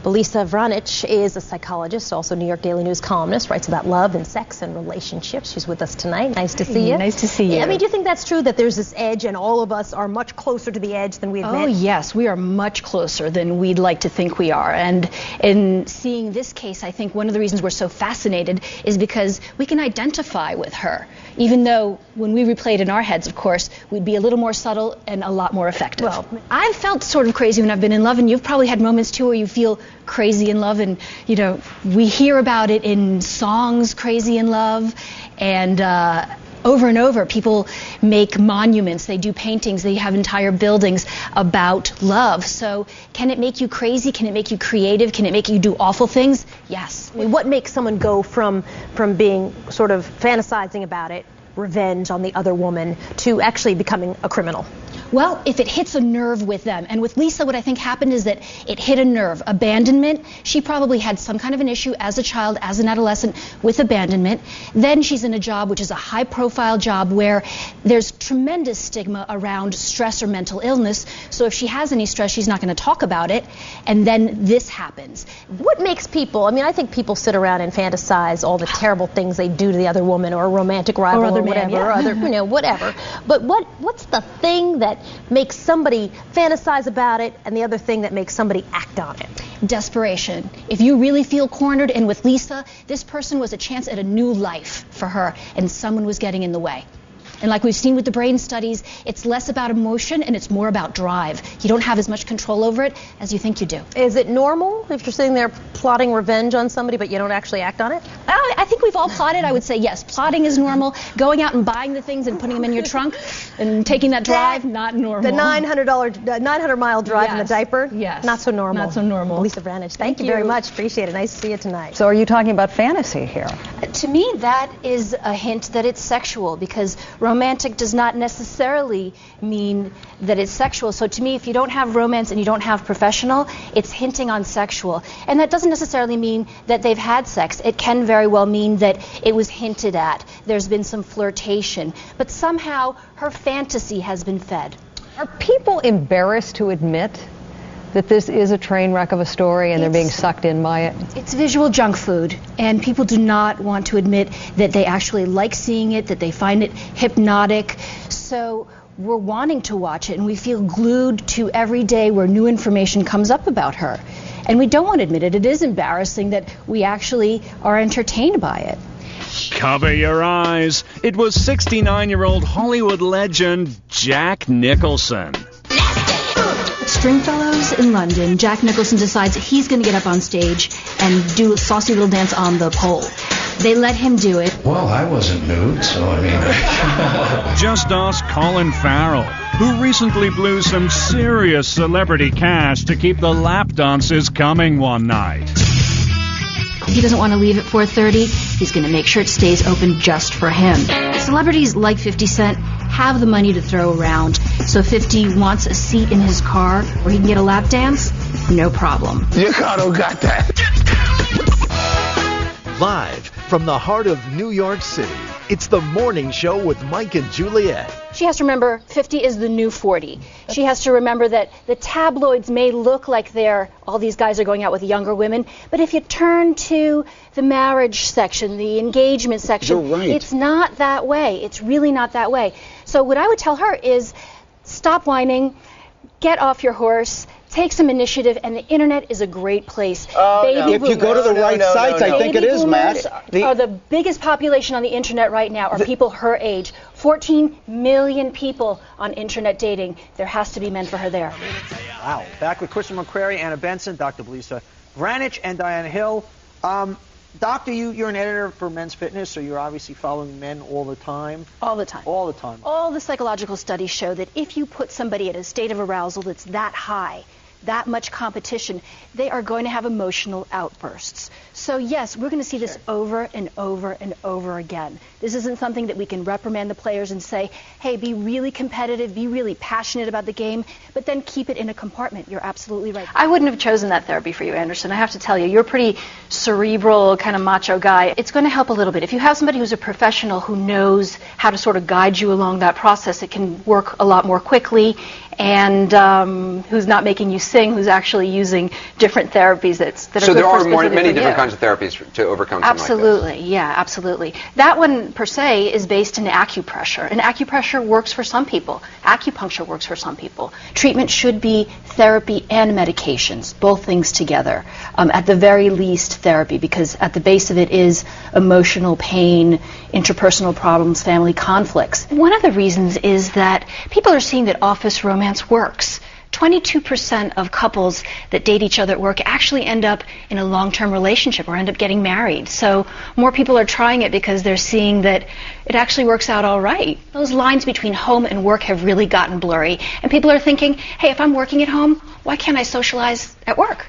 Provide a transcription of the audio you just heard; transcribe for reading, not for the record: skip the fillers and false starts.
Belisa Vranich is a psychologist, also New York Daily News columnist, writes about love and sex and relationships. She's with us tonight. Nice to see you. Nice to see you. I mean, do you think that's true, that there's this edge and all of us are much closer to the edge than we admit? Oh, yes. We are much closer than we'd like to think we are. And in seeing this case, I think one of the reasons we're so fascinated is because we can identify with her, even though when we replay it in our heads, of course, we'd be a little more subtle and a lot more effective. Well, I've felt sort of crazy when I've been in love, and you've probably had moments too where you feel crazy in love, and you know, we hear about it in songs, Crazy in Love, and over and over people make monuments, they do paintings, they have entire buildings about love. So can it make you crazy? Can it make you creative? Can it make you do awful things? Yes. I mean, what makes someone go from being sort of fantasizing about it, revenge on the other woman, to actually becoming a criminal? Well, if it hits a nerve with them. And with Lisa, what I think happened is that it hit a nerve. Abandonment. She probably had some kind of an issue as a child, as an adolescent, with abandonment. Then she's in a job which is a high-profile job where there's tremendous stigma around stress or mental illness. So if she has any stress, she's not going to talk about it. And then this happens. What makes people, I mean, I think people sit around and fantasize all the terrible things they do to the other woman or a romantic rival or whatever, yeah. or other, you know, whatever. But what's the thing that makes somebody fantasize about it and the other thing that makes somebody act on it? Desperation. If you really feel cornered, and with Lisa, this person was a chance at a new life for her, and someone was getting in the way. And like we've seen with the brain studies, it's less about emotion and it's more about drive. You don't have as much control over it as you think you do. Is it normal if you're sitting there plotting revenge on somebody but you don't actually act on it? I think we've all plotted. I would say yes, plotting is normal. Going out and buying the things and putting them in your trunk and taking that drive, not normal. The $900-mile drive in the diaper? Yes. Not so normal. Not so normal. Belisa Vranich, thank you very much. Appreciate it. Nice to see you tonight. So are you talking about fantasy here? To me, that is a hint that it's sexual, because romantic does not necessarily mean that it's sexual. So to me, if you don't have romance and you don't have professional, it's hinting on sexual. And that doesn't necessarily mean that they've had sex. It can very well mean that it was hinted at. There's been some flirtation. But somehow her fantasy has been fed. Are people embarrassed to admit that this is a train wreck of a story and they're being sucked in by it? It's visual junk food, and people do not want to admit that they actually like seeing it, that they find it hypnotic. So we're wanting to watch it, and we feel glued to every day where new information comes up about her. And we don't want to admit it. It is embarrassing that we actually are entertained by it. Cover your eyes. It was 69-year-old Hollywood legend Jack Nicholson. Stringfellows in London, Jack Nicholson decides he's going to get up on stage and do a saucy little dance on the pole. They let him do it. Well, I wasn't nude, so I mean... Just ask Colin Farrell, who recently blew some serious celebrity cash to keep the lap dances coming one night. He doesn't want to leave at 4:30. He's going to make sure it stays open just for him. Celebrities like 50 Cent have the money to throw around. So if 50 wants a seat in his car where he can get a lap dance, no problem. Your car don't got that. Live from the heart of New York City, it's The Morning Show with Mike and Juliet. She has to remember 50 is the new 40. She has to remember that the tabloids may look like all these guys are going out with younger women, but if you turn to the marriage section, the engagement section, You're right. It's not that way. It's really not that way. So what I would tell her is stop whining, get off your horse, take some initiative, and the internet is a great place. If you go to the right sites, I think it is, Matt. Are the biggest population on the internet right now are people her age. 14 million people on internet dating. There has to be men for her there. Wow. Back with Kristen McCrary, Anna Benson, Dr. Belisa Vranich, and Diana Hill. Doctor, you're an editor for Men's Fitness, so you're obviously following men all the time. All the time. All the time. All the psychological studies show that if you put somebody at a state of arousal that's that high, that much competition, they are going to have emotional outbursts. So yes, we're going to see this over and over and over again. This isn't something that we can reprimand the players and say, hey, be really competitive, be really passionate about the game, but then keep it in a compartment. You're absolutely right. I wouldn't have chosen that therapy for you, Anderson. I have to tell you, you're a pretty cerebral, kind of macho guy. It's going to help a little bit. If you have somebody who's a professional who knows how to sort of guide you along that process, it can work a lot more quickly, and who's not making you Singh, who's actually using different therapies that are so good there for are specifically many for different you. kinds of therapies to overcome something Absolutely, like this. yeah, absolutely. That one, per se, is based in acupressure. And acupressure works for some people. Acupuncture works for some people. Treatment should be therapy and medications, both things together. At the very least, therapy, because at the base of it is emotional pain, interpersonal problems, family conflicts. One of the reasons is that people are seeing that office romance works. 22% of couples that date each other at work actually end up in a long-term relationship or end up getting married. So more people are trying it because they're seeing that it actually works out all right. Those lines between home and work have really gotten blurry, and people are thinking, hey, if I'm working at home, why can't I socialize at work?